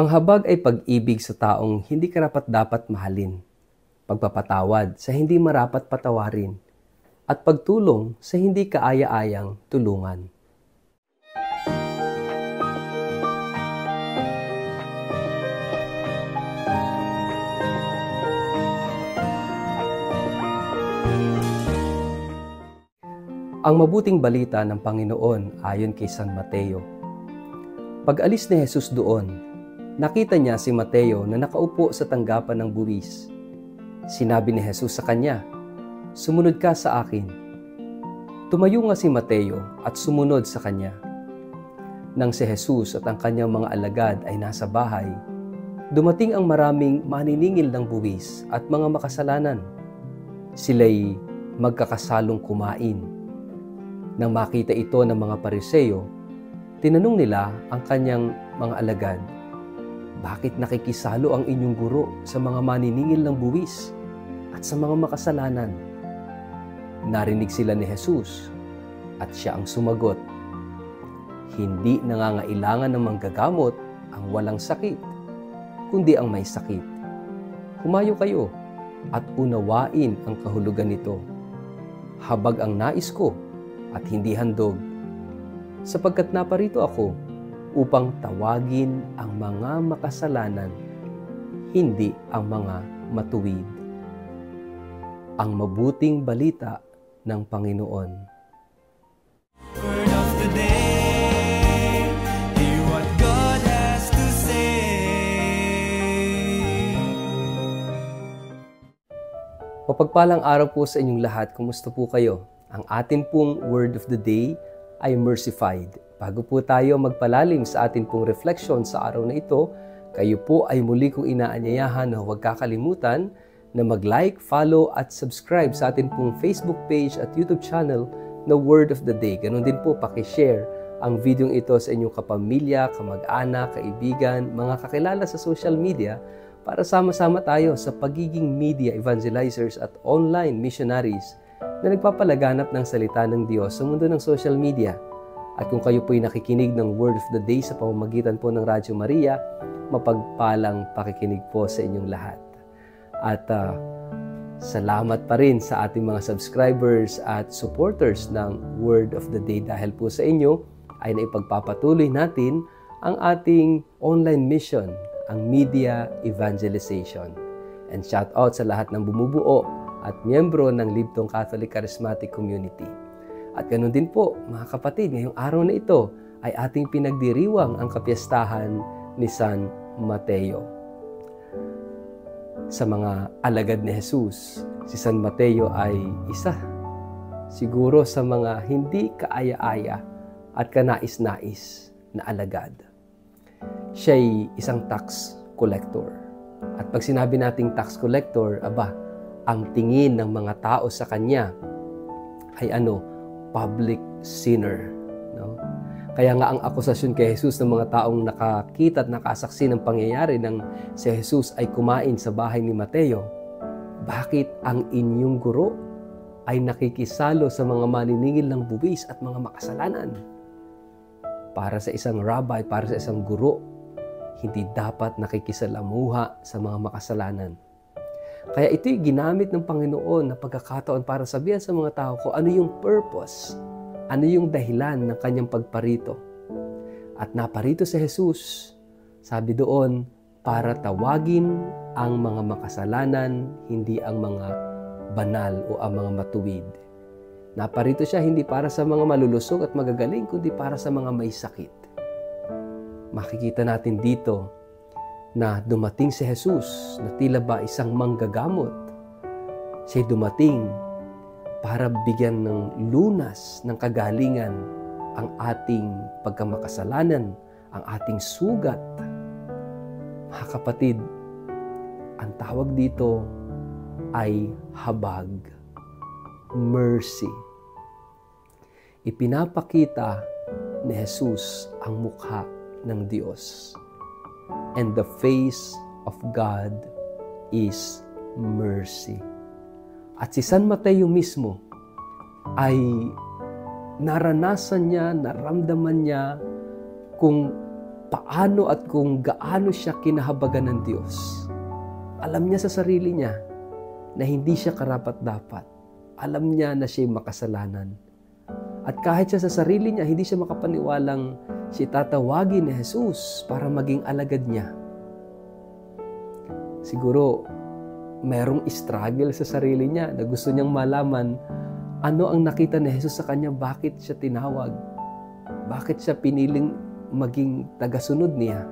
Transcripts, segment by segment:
Ang habag ay pag-ibig sa taong hindi karapat-dapat mahalin, pagpapatawad sa hindi marapat patawarin, at pagtulong sa hindi kaaya-ayang tulungan. Ang mabuting balita ng Panginoon ayon kay San Mateo. Pag-alis ni Jesus doon, nakita niya si Mateo na nakaupo sa tanggapan ng buwis. Sinabi ni Jesus sa kanya, "Sumunod ka sa akin." Tumayo nga si Mateo at sumunod sa kanya. Nang si Jesus at ang kanyang mga alagad ay nasa bahay, dumating ang maraming maniningil ng buwis at mga makasalanan. Sila'y magkakasalong kumain. Nang makita ito ng mga Pariseo, tinanong nila ang kanyang mga alagad, "Bakit nakikisalo ang inyong guro sa mga maniningil ng buwis at sa mga makasalanan?" Narinig sila ni Jesus at siya ang sumagot, "Hindi nangangailangan ng manggagamot ang walang sakit, kundi ang may sakit. Humayo kayo at unawain ang kahulugan nito. Habag ang nais ko at hindi handog, sapagkat naparito ako upang tawagin ang mga makasalanan, hindi ang mga matuwid." Ang mabuting balita ng Panginoon. Word of the day, hear what God has to say. Mapagpalang araw po sa inyong lahat. Kumusta po kayo? Ang atin pong word of the day ay mercified. Bago po tayo magpalalim sa atin pong reflection sa araw na ito, kayo po ay muli kong inaanyayahan na huwag kakalimutan na mag-like, follow at subscribe sa atin pong Facebook page at YouTube channel na Word of the Day. Ganon din po, pakishare ang video ito sa inyong kapamilya, kamag-anak, kaibigan, mga kakilala sa social media para sama-sama tayo sa pagiging media evangelizers at online missionaries na nagpapalaganap ng salita ng Diyos sa mundo ng social media. At kung kayo po'y nakikinig ng Word of the Day sa pamamagitan po ng Radyo Maria, mapagpalang pakikinig po sa inyong lahat. At salamat pa rin sa ating mga subscribers at supporters ng Word of the Day. Dahil po sa inyo ay naipagpapatuloy natin ang ating online mission, ang media evangelization. And shout out sa lahat ng bumubuo at miyembro ng Libtong Catholic Charismatic Community. At ganoon din po, mga kapatid, ngayong araw na ito ay ating pinagdiriwang ang kapiyastahan ni San Mateo. Sa mga alagad ni Jesus, si San Mateo ay isa siguro sa mga hindi kaaya-aya at kanais-nais na alagad. Siya'y isang tax collector. At pag sinabi nating tax collector, ang tingin ng mga tao sa kanya ay public sinner. No? Kaya nga ang akusasyon kay Jesus ng mga taong nakakita at nakasaksi ng pangyayari ng si Jesus ay kumain sa bahay ni Mateo, "Bakit ang inyong guro ay nakikisalo sa mga maniningil ng buwis at mga makasalanan?" Para sa isang rabbi, para sa isang guro, hindi dapat nakikisalamuha sa mga makasalanan. Kaya ito'y ginamit ng Panginoon na pagkakataon para sabihan sa mga tao ko ano yung purpose, ano yung dahilan ng kanyang pagparito. At naparito si Jesus, sabi doon, para tawagin ang mga makasalanan, hindi ang mga banal o ang mga matuwid. Naparito siya hindi para sa mga malulusog at magagaling, kundi para sa mga may sakit. Makikita natin dito na dumating si Jesus na tila ba isang manggagamot. Siya'y dumating para bigyan ng lunas, ng kagalingan ang ating pagkamakasalanan, ang ating sugat. Mga kapatid, ang tawag dito ay habag, mercy. Ipinapakita ni Jesus ang mukha ng Diyos. And the face of God is mercy. At si San Mateo mismo ay naranasan niya, naramdaman niya kung paano at kung gaano siya kinahabagan ng Diyos. Alam niya sa sarili niya na hindi siya karapat-dapat. Alam niya na siya'y makasalanan. At kahit siya sa sarili niya, hindi siya makapaniwalang siya tatawagin ni Jesus para maging alagad niya. Siguro, merong struggle sa sarili niya na gusto niyang malaman ano ang nakita ni Jesus sa kanya, bakit siya tinawag, bakit siya piniling maging tagasunod niya.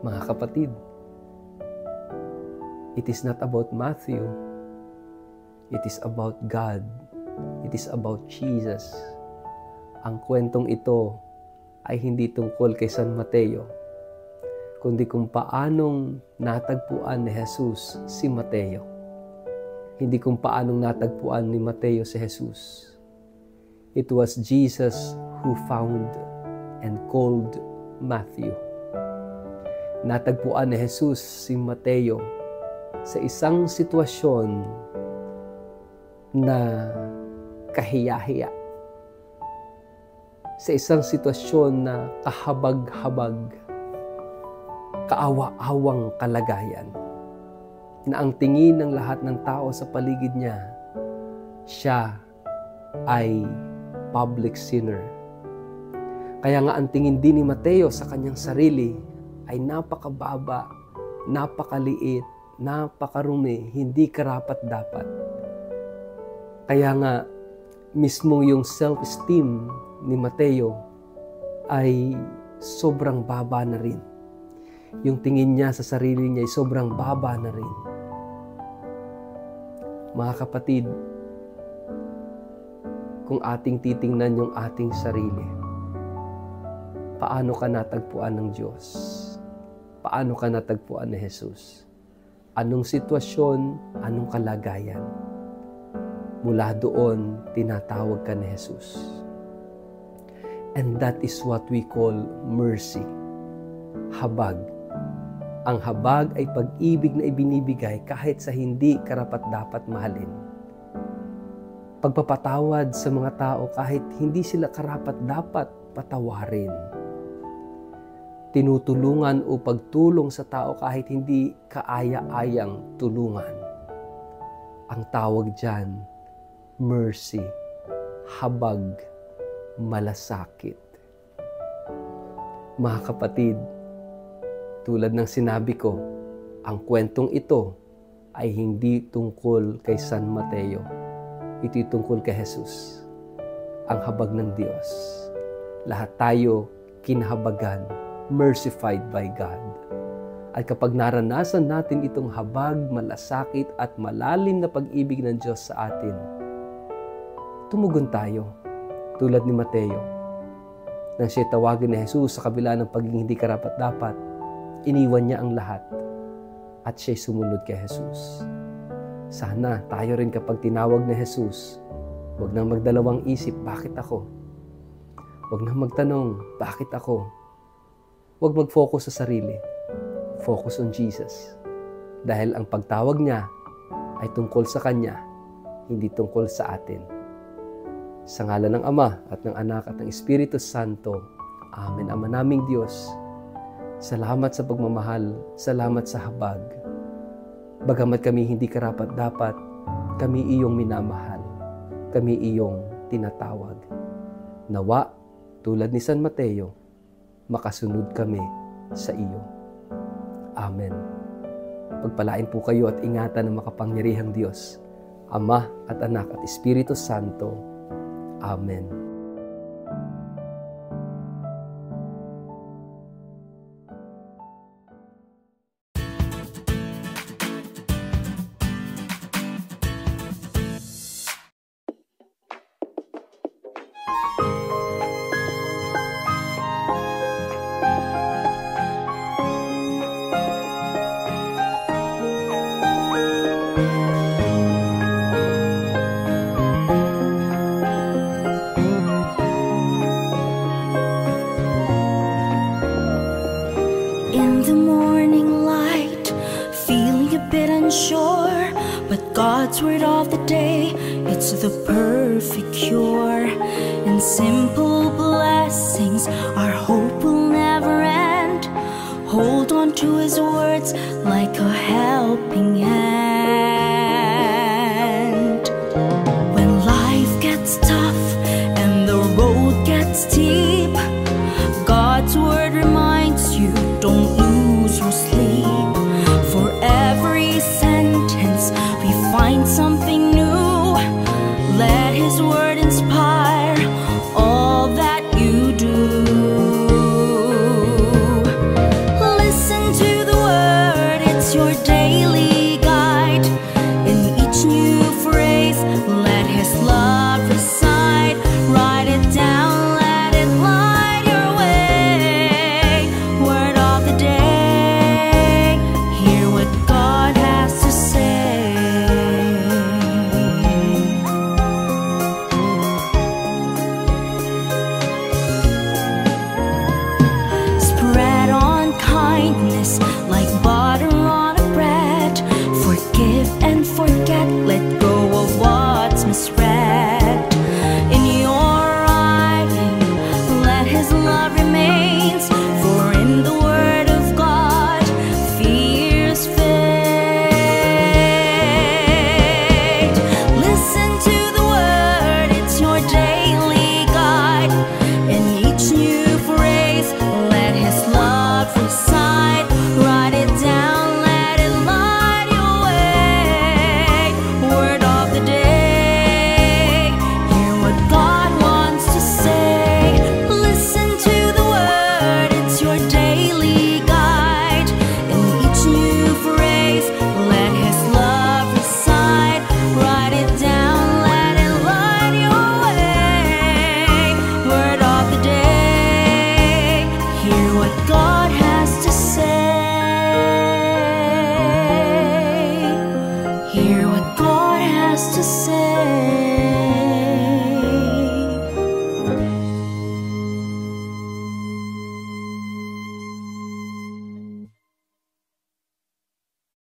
Mga kapatid, it is not about Matthew. It is about God. It is about Jesus. Ang kwentong ito ay hindi tungkol kay San Mateo, kundi kung paanong natagpuan ni Jesus si Mateo. Hindi kung paanong natagpuan ni Mateo si Jesus. It was Jesus who found and called Matthew. Natagpuan ni Jesus si Mateo sa isang sitwasyon na kahiya-hiya. Sa isang sitwasyon na kahabag-habag, kaawa-awang kalagayan, na ang tingin ng lahat ng tao sa paligid niya, siya ay public sinner. Kaya nga ang tingin din ni Mateo sa kanyang sarili ay napakababa, napakaliit, napakarumi, hindi karapat-dapat. Kaya nga mismo yung self-esteem ni Mateo ay sobrang baba na rin. Yung tingin niya sa sarili niya ay sobrang baba na rin. Mga kapatid, kung ating titingnan yung ating sarili, paano ka natagpuan ng Diyos? Paano ka natagpuan ni Jesus? Anong sitwasyon, anong kalagayan? Mula doon, tinatawag ka ni Jesus. And that is what we call mercy. Habag. Ang habag ay pag-ibig na ibinibigay kahit sa hindi karapat-dapat mahalin. Pagpapatawad sa mga tao kahit hindi sila karapat-dapat patawarin. Tinutulungan o pagtulong sa tao kahit hindi kaaya-ayang tulungan. Ang tawag dyan, mercy, habag, malasakit. Mga kapatid, tulad ng sinabi ko, ang kwentong ito ay hindi tungkol kay San Mateo. Ito'y tungkol kay Jesus, ang habag ng Diyos. Lahat tayo kinahabagan, mercified by God. At kapag naranasan natin itong habag, malasakit at malalim na pag-ibig ng Diyos sa atin, tumugon tayo tulad ni Mateo. Nang siya tawagin ni Jesus sa kabila ng pagiging hindi karapat-dapat, iniwan niya ang lahat at siya'y sumunod kay Jesus. Sana tayo rin kapag tinawag ni Jesus, huwag nang magdalawang isip, bakit ako? Huwag nang magtanong, bakit ako? Huwag mag-focus sa sarili. Focus on Jesus. Dahil ang pagtawag niya ay tungkol sa Kanya, hindi tungkol sa atin. Sa ngalan ng Ama at ng Anak at ng Espiritu Santo. Amen. Ama naming Diyos, salamat sa pagmamahal, salamat sa habag. Bagamat kami hindi karapat-dapat, kami iyong minamahal, kami iyong tinatawag. Nawa, tulad ni San Mateo, makasunod kami sa iyo. Amen. Pagpalain po kayo at ingatan ng makapangyarihang Diyos, Ama at Anak at Espiritu Santo. Amen. In the morning light, feeling a bit unsure, but God's word of the day, it's the perfect cure. In simple blessings, our hope will never hold on to His words like a helping hand.